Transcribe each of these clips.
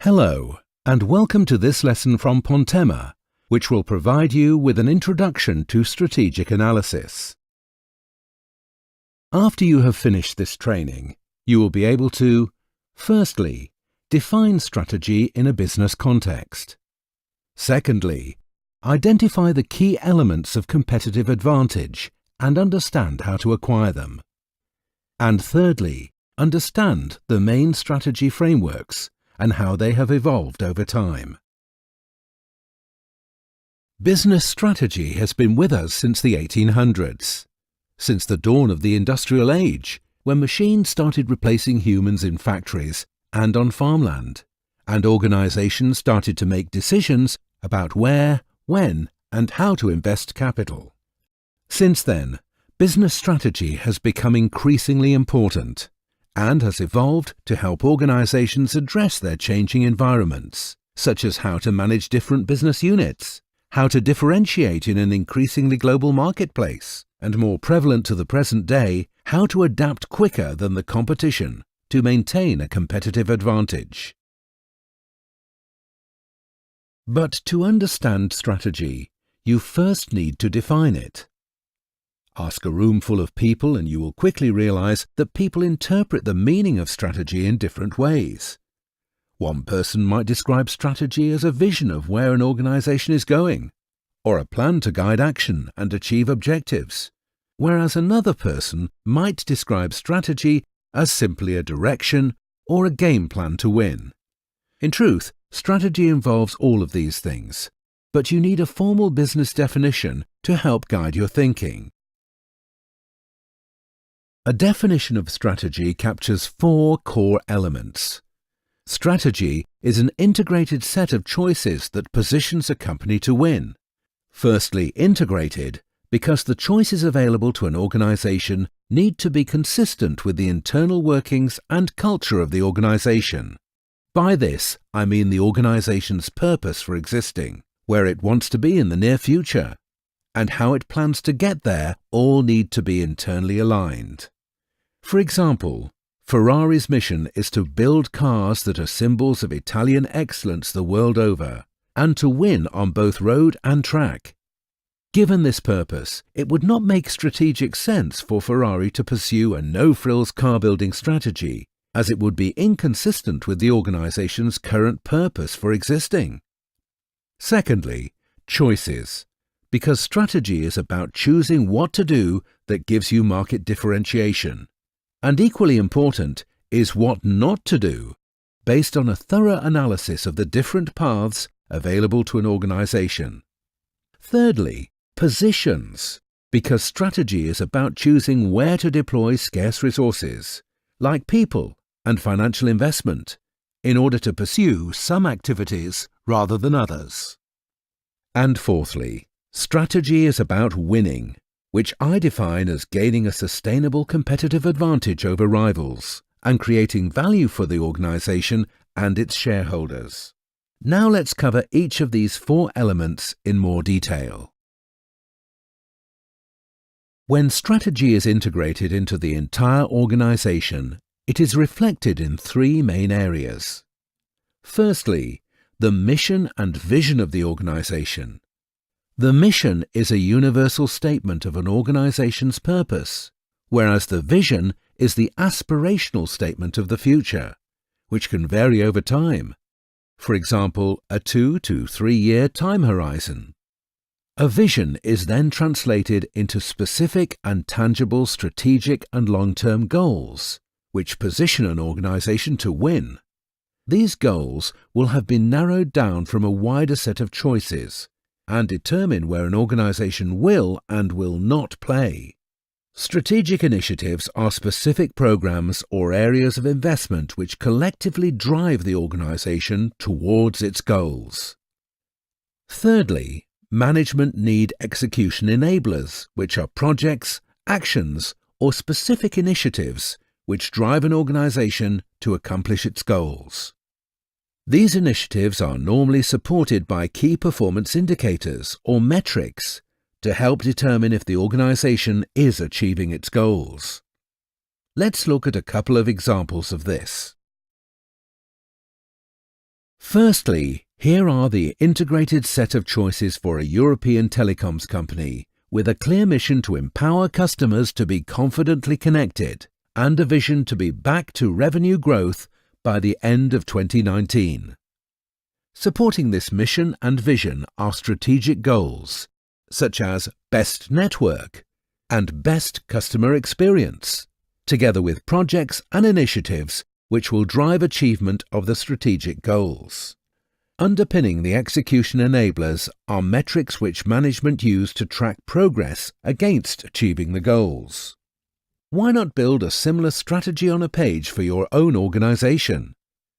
Hello, and welcome to this lesson from Pontema, which will provide you with an introduction to strategic analysis. After you have finished this training, you will be able to, firstly, define strategy in a business context. Secondly, identify the key elements of competitive advantage and understand how to acquire them. And thirdly, understand the main strategy frameworks and how they have evolved over time. Business strategy has been with us since the 1800s, since the dawn of the industrial age, when machines started replacing humans in factories and on farmland, and organizations started to make decisions about where, when, and how to invest capital. Since then, business strategy has become increasingly important and has evolved to help organizations address their changing environments, such as how to manage different business units, how to differentiate in an increasingly global marketplace, and more prevalent to the present day, how to adapt quicker than the competition to maintain a competitive advantage. But to understand strategy, you first need to define it. Ask a room full of people and you will quickly realize that people interpret the meaning of strategy in different ways. One person might describe strategy as a vision of where an organization is going, or a plan to guide action and achieve objectives, whereas another person might describe strategy as simply a direction or a game plan to win. In truth, strategy involves all of these things, but you need a formal business definition to help guide your thinking. A definition of strategy captures 4 core elements. Strategy is an integrated set of choices that positions a company to win. Firstly, integrated, because the choices available to an organization need to be consistent with the internal workings and culture of the organization. By this, I mean the organization's purpose for existing, where it wants to be in the near future, and how it plans to get there all need to be internally aligned. For example, Ferrari's mission is to build cars that are symbols of Italian excellence the world over, and to win on both road and track. Given this purpose, it would not make strategic sense for Ferrari to pursue a no-frills car-building strategy, as it would be inconsistent with the organization's current purpose for existing. Secondly, choices, because strategy is about choosing what to do that gives you market differentiation. And equally important is what not to do, based on a thorough analysis of the different paths available to an organization. Thirdly, positions, because strategy is about choosing where to deploy scarce resources, like people and financial investment, in order to pursue some activities rather than others. And fourthly, strategy is about winning, which I define as gaining a sustainable competitive advantage over rivals and creating value for the organization and its shareholders. Now let's cover each of these 4 elements in more detail. When strategy is integrated into the entire organization, it is reflected in 3 main areas. Firstly, the mission and vision of the organization. The mission is a universal statement of an organization's purpose, whereas the vision is the aspirational statement of the future, which can vary over time. For example, a 2 to 3 year time horizon. A vision is then translated into specific and tangible strategic and long-term goals, which position an organization to win. These goals will have been narrowed down from a wider set of choices, and determine where an organization will and will not play. Strategic initiatives are specific programs or areas of investment which collectively drive the organization towards its goals. Thirdly, management need execution enablers, which are projects, actions, or specific initiatives which drive an organization to accomplish its goals. These initiatives are normally supported by key performance indicators or metrics to help determine if the organization is achieving its goals. Let's look at a couple of examples of this. Firstly, here are the integrated set of choices for a European telecoms company, with a clear mission to empower customers to be confidently connected and a vision to be back to revenue growth by the end of 2019. Supporting this mission and vision are strategic goals, such as Best Network and Best Customer Experience, together with projects and initiatives which will drive achievement of the strategic goals. Underpinning the execution enablers are metrics which management use to track progress against achieving the goals. Why not build a similar strategy on a page for your own organization?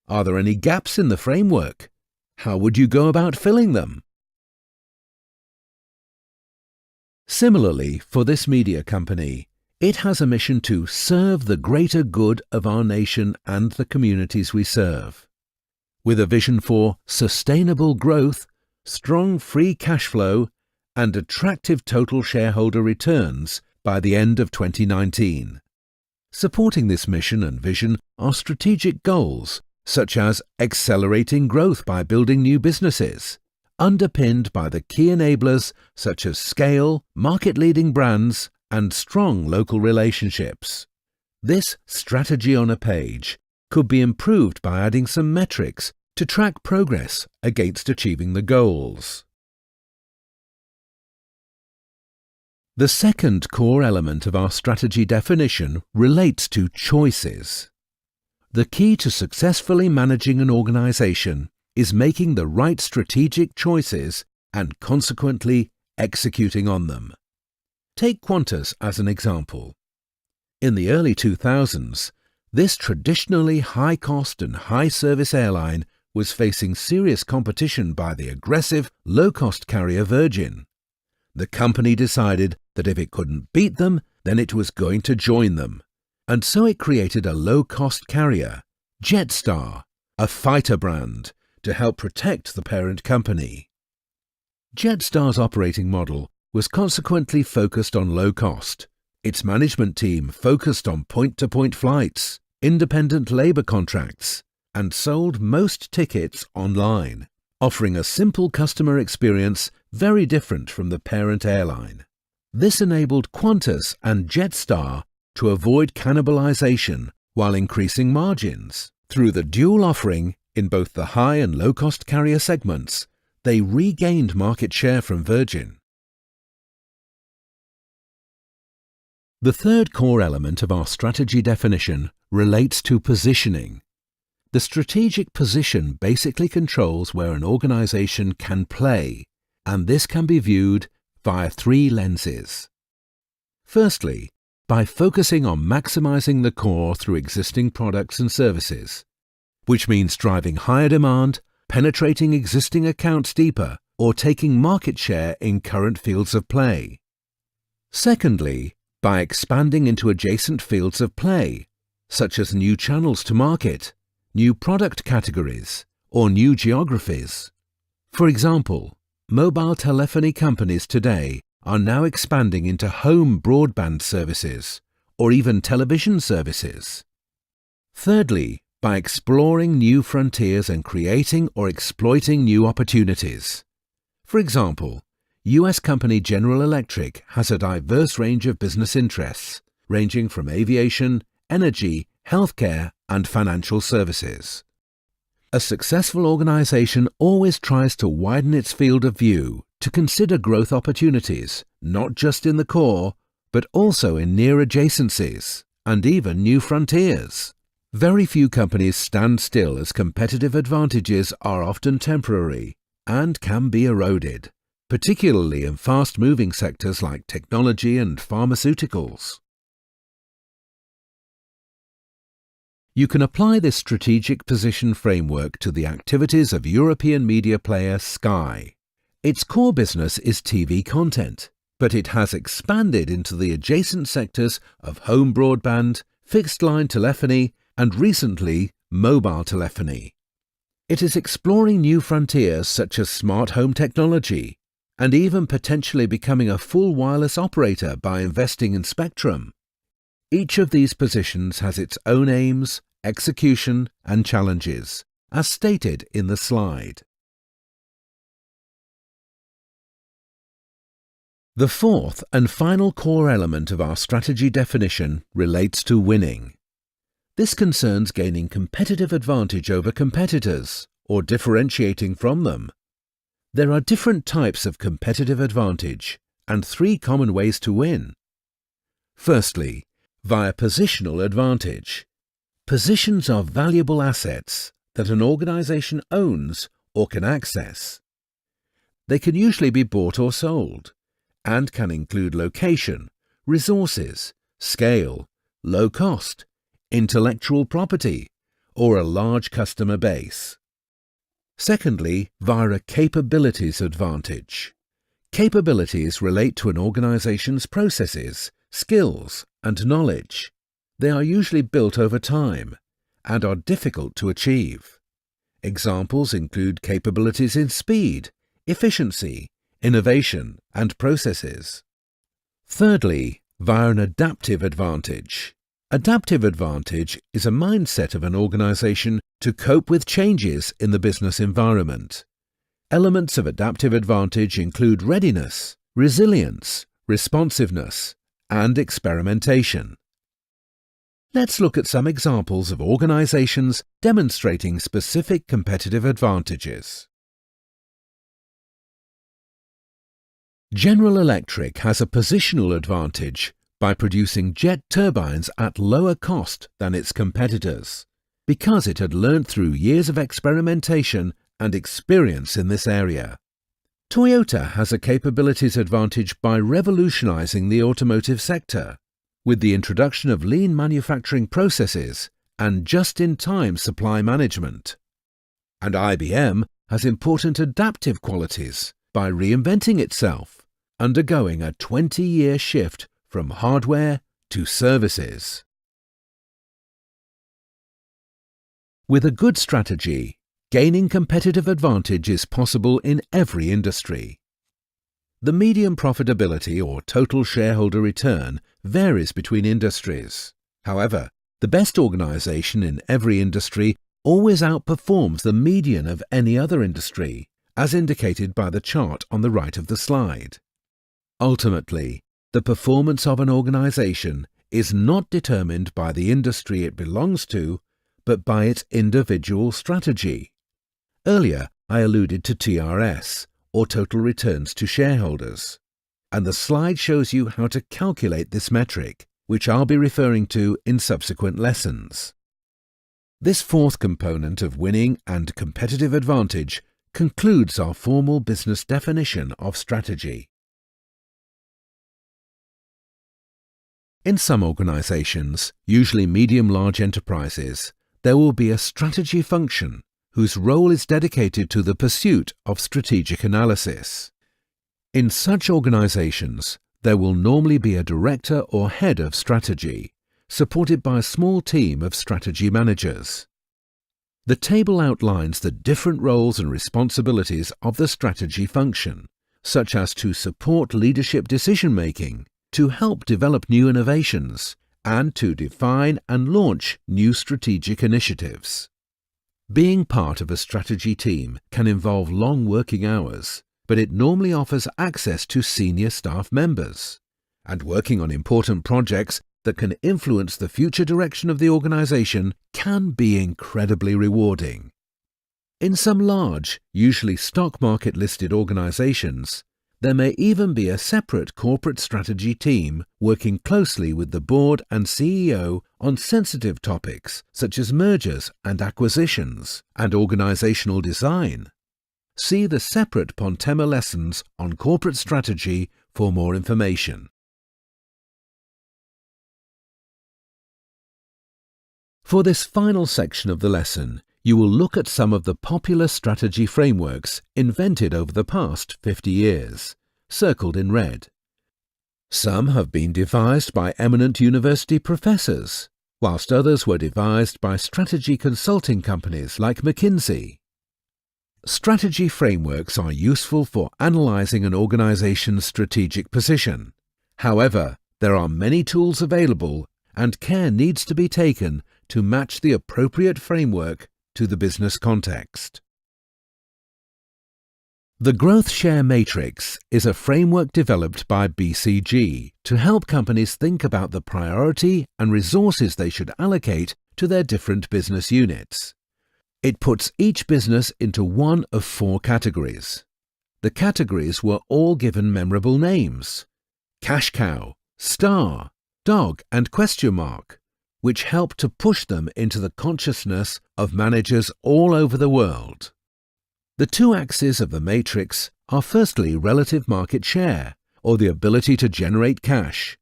Are there any gaps in the framework? How would you go about filling them? Similarly, for this media company, it has a mission to serve the greater good of our nation and the communities we serve, with a vision for sustainable growth, strong free cash flow, and attractive total shareholder returns by the end of 2019. Supporting this mission and vision are strategic goals, such as accelerating growth by building new businesses, underpinned by the key enablers such as scale, market-leading brands, and strong local relationships. This strategy on a page could be improved by adding some metrics to track progress against achieving the goals. The second core element of our strategy definition relates to choices. The key to successfully managing an organization is making the right strategic choices and consequently executing on them. Take Qantas as an example. In the early 2000s, this traditionally high-cost and high-service airline was facing serious competition by the aggressive, low-cost carrier Virgin. The company decided that if it couldn't beat them, then it was going to join them. And so it created a low-cost carrier, Jetstar, a fighter brand, to help protect the parent company. Jetstar's operating model was consequently focused on low cost. Its management team focused on point-to-point flights, independent labour contracts, and sold most tickets online, offering a simple customer experience very different from the parent airline. This enabled Qantas and Jetstar to avoid cannibalization while increasing margins. Through the dual offering in both the high and low-cost carrier segments, they regained market share from Virgin. The third core element of our strategy definition relates to positioning. The strategic position basically controls where an organization can play, and this can be viewed via three lenses. Firstly, by focusing on maximizing the core through existing products and services, which means driving higher demand, penetrating existing accounts deeper, or taking market share in current fields of play. Secondly, by expanding into adjacent fields of play, such as new channels to market, new product categories, or new geographies. For example, mobile telephony companies today are now expanding into home broadband services, or even television services. Thirdly, by exploring new frontiers and creating or exploiting new opportunities. For example, US company General Electric has a diverse range of business interests, ranging from aviation, energy, healthcare, and financial services. A successful organization always tries to widen its field of view to consider growth opportunities, not just in the core, but also in near adjacencies, and even new frontiers. Very few companies stand still, as competitive advantages are often temporary and can be eroded, particularly in fast-moving sectors like technology and pharmaceuticals. You can apply this strategic position framework to the activities of European media player Sky. Its core business is TV content, but it has expanded into the adjacent sectors of home broadband, fixed-line telephony, and recently, mobile telephony. It is exploring new frontiers such as smart home technology, and even potentially becoming a full wireless operator by investing in spectrum. Each of these positions has its own aims, execution, and challenges, as stated in the slide. The fourth and final core element of our strategy definition relates to winning. This concerns gaining competitive advantage over competitors or differentiating from them. There are different types of competitive advantage and three common ways to win. Firstly, via positional advantage. Positions are valuable assets that an organization owns or can access. They can usually be bought or sold and can include location, resources, scale, low cost, intellectual property, or a large customer base. Secondly, via a capabilities advantage. Capabilities relate to an organization's processes, skills, and knowledge. They are usually built over time and are difficult to achieve. Examples include capabilities in speed, efficiency, innovation, and processes. Thirdly, via an adaptive advantage. Adaptive advantage is a mindset of an organization to cope with changes in the business environment. Elements of adaptive advantage include readiness, resilience, responsiveness, and experimentation. Let's look at some examples of organizations demonstrating specific competitive advantages. General Electric has a positional advantage by producing jet turbines at lower cost than its competitors, because it had learned through years of experimentation and experience in this area. Toyota has a capabilities advantage by revolutionizing the automotive sector, with the introduction of lean manufacturing processes and just-in-time supply management. And IBM has important adaptive qualities by reinventing itself, undergoing a 20-year shift from hardware to services. With a good strategy, gaining competitive advantage is possible in every industry. The median profitability or total shareholder return varies between industries. However, the best organization in every industry always outperforms the median of any other industry, as indicated by the chart on the right of the slide. Ultimately, the performance of an organization is not determined by the industry it belongs to, but by its individual strategy. Earlier, I alluded to TRS, or total returns to shareholders, and the slide shows you how to calculate this metric, which I'll be referring to in subsequent lessons. This fourth component of winning and competitive advantage concludes our formal business definition of strategy. In some organizations, usually medium-large enterprises, there will be a strategy function whose role is dedicated to the pursuit of strategic analysis. In such organizations, there will normally be a director or head of strategy, supported by a small team of strategy managers. The table outlines the different roles and responsibilities of the strategy function, such as to support leadership decision-making, to help develop new innovations, and to define and launch new strategic initiatives. Being part of a strategy team can involve long working hours, but it normally offers access to senior staff members, and working on important projects that can influence the future direction of the organization can be incredibly rewarding. In some large, usually stock market listed organizations, there may even be a separate corporate strategy team working closely with the board and CEO on sensitive topics such as mergers and acquisitions and organizational design. See the separate Pontema lessons on corporate strategy for more information. For this final section of the lesson, you will look at some of the popular strategy frameworks invented over the past 50 years, circled in red. Some have been devised by eminent university professors, whilst others were devised by strategy consulting companies like McKinsey. Strategy frameworks are useful for analyzing an organization's strategic position. However, there are many tools available and care needs to be taken to match the appropriate framework to the business context. The Growth Share Matrix is a framework developed by BCG to help companies think about the priority and resources they should allocate to their different business units. It puts each business into one of 4 categories. The categories were all given memorable names: Cash Cow, Star, Dog and Question Mark, which help to push them into the consciousness of managers all over the world. The 2 axes of the matrix are firstly relative market share, or the ability to generate cash,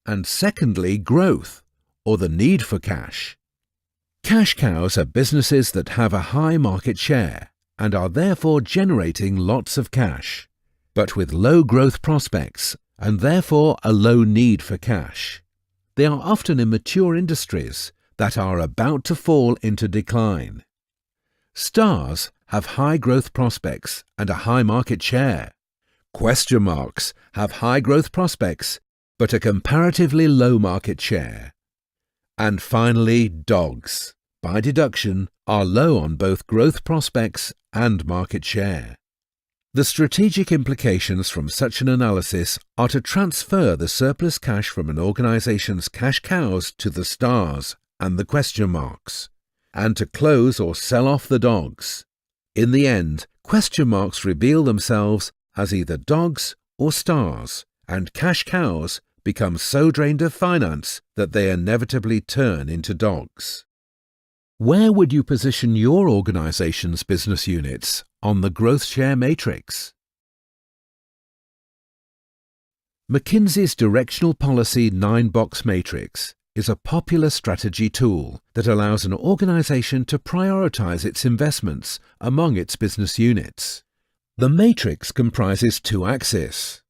and secondly growth, or the need for cash. Cash cows are businesses that have a high market share and are therefore generating lots of cash, but with low growth prospects and therefore a low need for cash. They are often in mature industries that are about to fall into decline. Stars have high growth prospects and a high market share. Question marks have high growth prospects but a comparatively low market share. And finally, dogs, by deduction, are low on both growth prospects and market share. The strategic implications from such an analysis are to transfer the surplus cash from an organization's cash cows to the stars and the question marks, and to close or sell off the dogs. In the end, question marks reveal themselves as either dogs or stars, and cash cows become so drained of finance that they inevitably turn into dogs. Where would you position your organization's business units on the growth share matrix? McKinsey's Directional Policy 9-box matrix is a popular strategy tool that allows an organization to prioritize its investments among its business units. The matrix comprises 2 axes.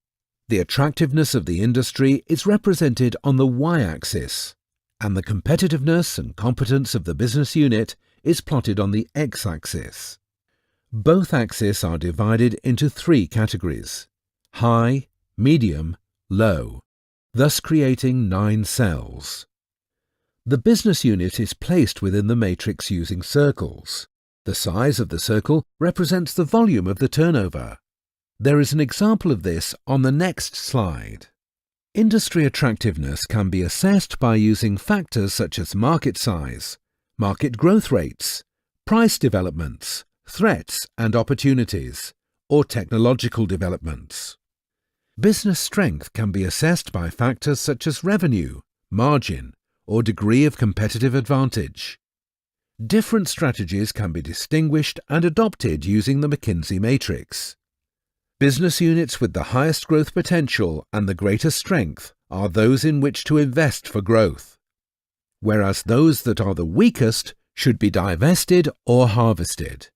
The attractiveness of the industry is represented on the y-axis, and the competitiveness and competence of the business unit is plotted on the x-axis. Both axes are divided into 3 categories: high, medium, low, thus creating 9 cells. The business unit is placed within the matrix using circles. The size of the circle represents the volume of the turnover. There is an example of this on the next slide. Industry attractiveness can be assessed by using factors such as market size, market growth rates, price developments, threats and opportunities, or technological developments. Business strength can be assessed by factors such as revenue, margin, or degree of competitive advantage. Different strategies can be distinguished and adopted using the McKinsey matrix. Business units with the highest growth potential and the greatest strength are those in which to invest for growth, whereas those that are the weakest should be divested or harvested.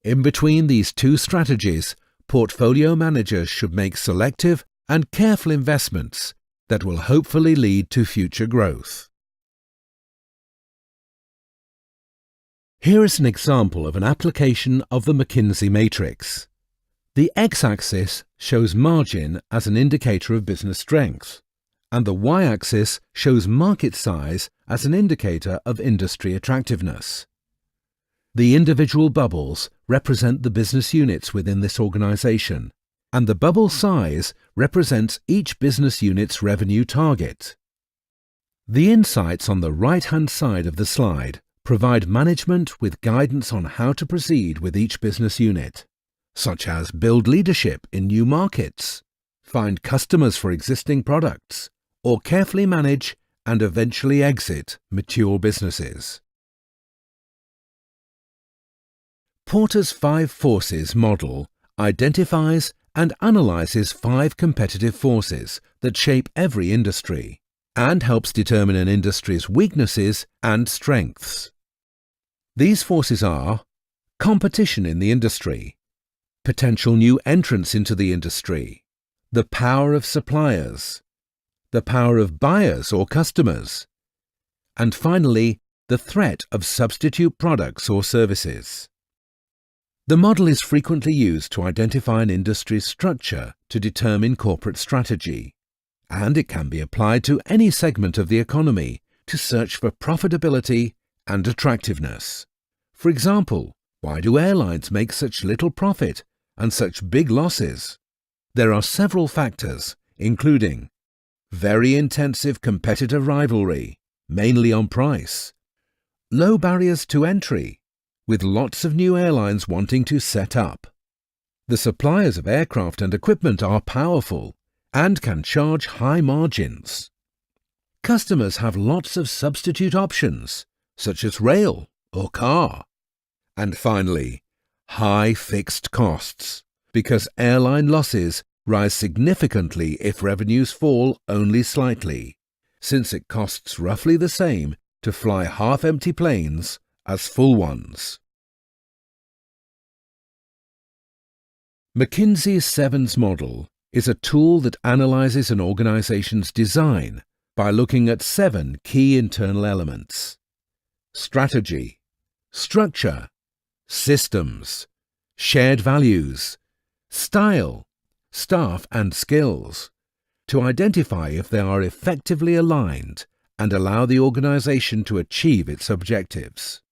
In between these 2 strategies, portfolio managers should make selective and careful investments that will hopefully lead to future growth. Here is an example of an application of the McKinsey matrix. The x-axis shows margin as an indicator of business strength, and the y-axis shows market size as an indicator of industry attractiveness. The individual bubbles represent the business units within this organization, and the bubble size represents each business unit's revenue target. The insights on the right-hand side of the slide provide management with guidance on how to proceed with each business unit, such as build leadership in new markets, find customers for existing products, or carefully manage and eventually exit mature businesses. Porter's 5 forces model identifies and analyzes 5 competitive forces that shape every industry and helps determine an industry's weaknesses and strengths. These forces are competition in the industry, potential new entrants into the industry, the power of suppliers, the power of buyers or customers, and finally, the threat of substitute products or services. The model is frequently used to identify an industry's structure to determine corporate strategy, and it can be applied to any segment of the economy to search for profitability and attractiveness. For For example, why do airlines make such little profit and such big losses? There are several factors, including very intensive competitive rivalry, mainly on price, low barriers to entry, with lots of new airlines wanting to set up. The suppliers of aircraft and equipment are powerful and can charge high margins. Customers have lots of substitute options, such as rail or car. And finally, high fixed costs, because airline losses rise significantly if revenues fall only slightly, since it costs roughly the same to fly half-empty planes as full ones. McKinsey's Sevens model is a tool that analyzes an organization's design by looking at 7 key internal elements: strategy, structure, systems, shared values, style, staff and skills, to identify if they are effectively aligned and allow the organization to achieve its objectives.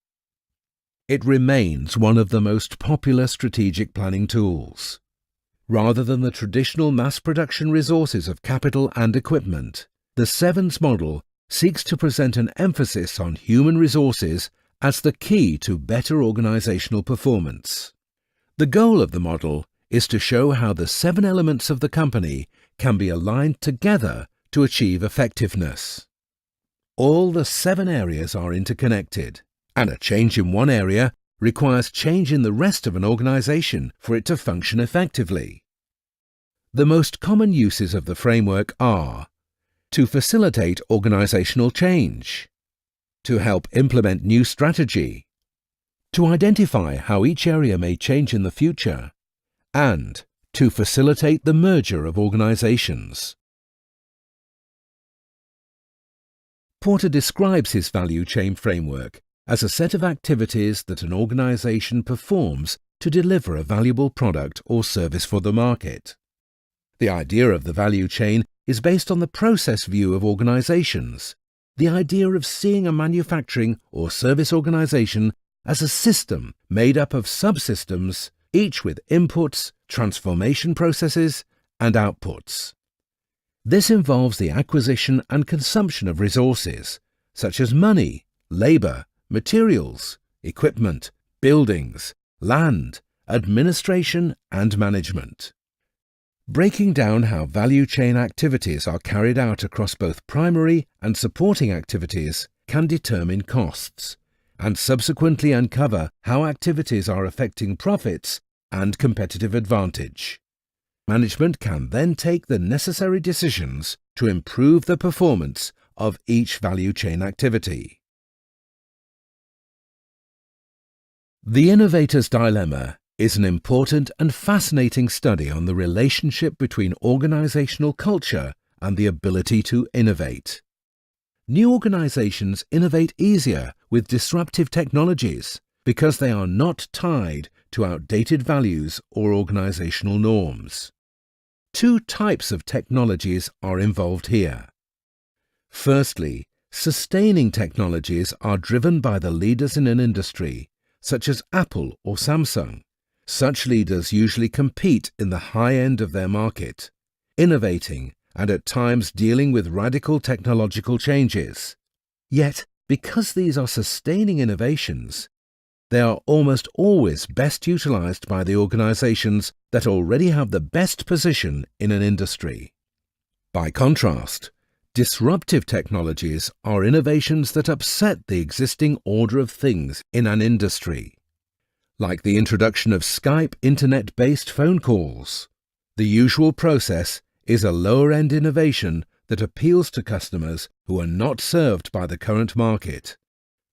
It remains one of the most popular strategic planning tools. Rather than the traditional mass production resources of capital and equipment, the Sevens model seeks to present an emphasis on human resources as the key to better organizational performance. The goal of the model is to show how the 7 elements of the company can be aligned together to achieve effectiveness. All the 7 areas are interconnected, and a change in one area requires change in the rest of an organization for it to function effectively. The most common uses of the framework are to facilitate organizational change, to help implement new strategy, to identify how each area may change in the future, and to facilitate the merger of organizations. Porter describes his value chain framework as a set of activities that an organization performs to deliver a valuable product or service for the market. The idea of the value chain is based on the process view of organizations, the idea of seeing a manufacturing or service organization as a system made up of subsystems, each with inputs, transformation processes, and outputs. This involves the acquisition and consumption of resources, such as money, labor, materials, equipment, buildings, land, administration, and management. Breaking down how value chain activities are carried out across both primary and supporting activities can determine costs, and subsequently uncover how activities are affecting profits and competitive advantage. Management can then take the necessary decisions to improve the performance of each value chain activity. The Innovator's Dilemma is an important and fascinating study on the relationship between organizational culture and the ability to innovate. New organizations innovate easier with disruptive technologies because they are not tied to outdated values or organizational norms. 2 types of technologies are involved here. Firstly, sustaining technologies are driven by the leaders in an industry, such as Apple or Samsung. Such leaders usually compete in the high end of their market, innovating and at times dealing with radical technological changes. Yet, because these are sustaining innovations, they are almost always best utilized by the organizations that already have the best position in an industry. By contrast, disruptive technologies are innovations that upset the existing order of things in an industry. Like the introduction of Skype internet-based phone calls. The usual process is a lower-end innovation that appeals to customers who are not served by the current market.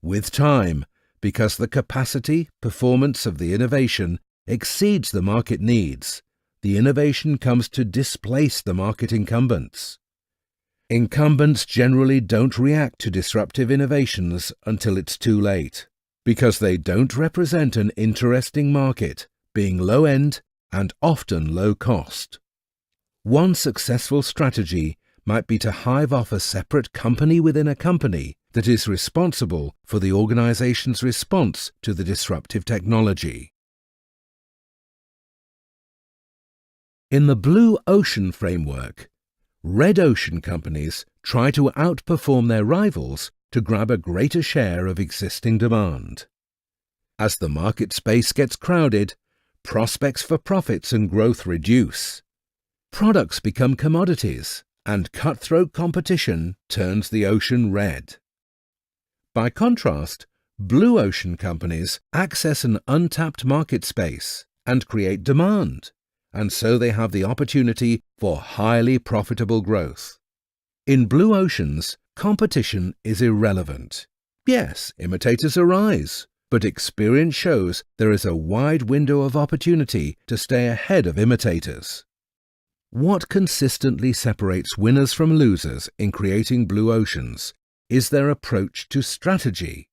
With time, because the capacity, performance of the innovation exceeds the market needs, the innovation comes to displace the market incumbents. Incumbents generally don't react to disruptive innovations until it's too late, because they don't represent an interesting market, being low-end and often low-cost. One successful strategy might be to hive off a separate company within a company that is responsible for the organization's response to the disruptive technology. In the blue ocean framework, red ocean companies try to outperform their rivals to grab a greater share of existing demand. As the market space gets crowded, prospects for profits and growth reduce. Products become commodities, and cutthroat competition turns the ocean red. By contrast, blue ocean companies access an untapped market space and create demand, and so they have the opportunity for highly profitable growth. In blue oceans, competition is irrelevant. Yes, imitators arise, but experience shows there is a wide window of opportunity to stay ahead of imitators. What consistently separates winners from losers in creating blue oceans is their approach to strategy.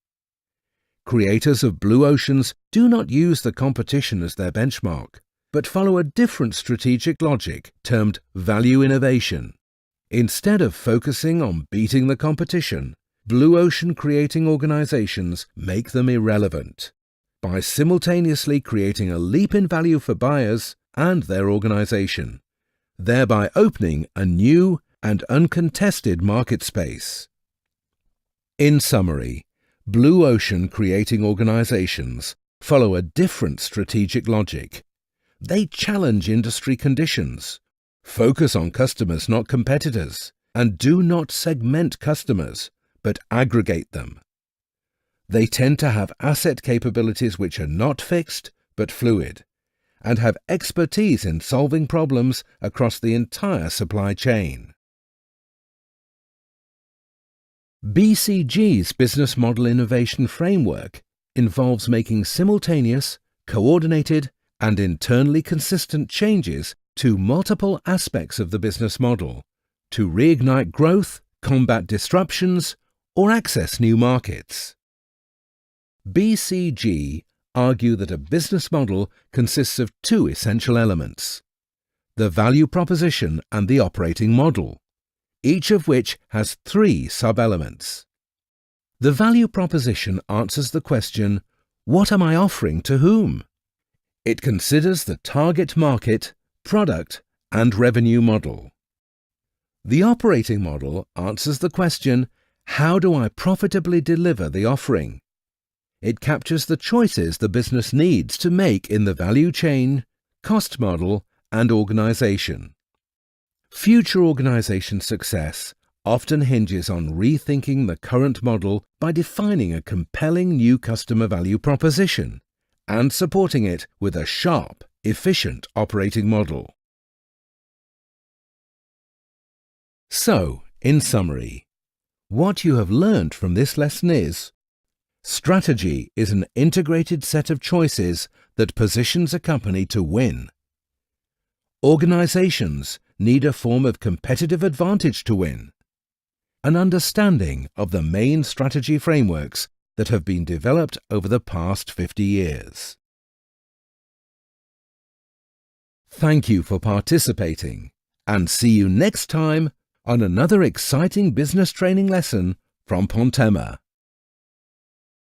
Creators of blue oceans do not use the competition as their benchmark, but follow a different strategic logic termed value innovation. Instead of focusing on beating the competition, blue ocean creating organizations make them irrelevant by simultaneously creating a leap in value for buyers and their organization, thereby opening a new and uncontested market space. In summary, blue ocean creating organizations follow a different strategic logic. They challenge industry conditions, focus on customers, not competitors, and do not segment customers, but aggregate them. They tend to have asset capabilities which are not fixed, but fluid, and have expertise in solving problems across the entire supply chain. BCG's business model innovation framework involves making simultaneous, coordinated, and internally consistent changes to multiple aspects of the business model to reignite growth, combat disruptions, or access new markets. BCG argue that a business model consists of two essential elements: the value proposition and the operating model, each of which has three sub-elements. The value proposition answers the question, what am I offering to whom? It considers the target market, product, and revenue model. The operating model answers the question, how do I profitably deliver the offering? It captures the choices the business needs to make in the value chain, cost model, and organization. Future organization success often hinges on rethinking the current model by defining a compelling new customer value proposition and supporting it with a sharp, efficient operating model. So, in summary, what you have learned from this lesson is: strategy is an integrated set of choices that positions a company to win. Organizations need a form of competitive advantage to win. An understanding of the main strategy frameworks that have been developed over the past 50 years. Thank you for participating, and see you next time on another exciting business training lesson from Pontema.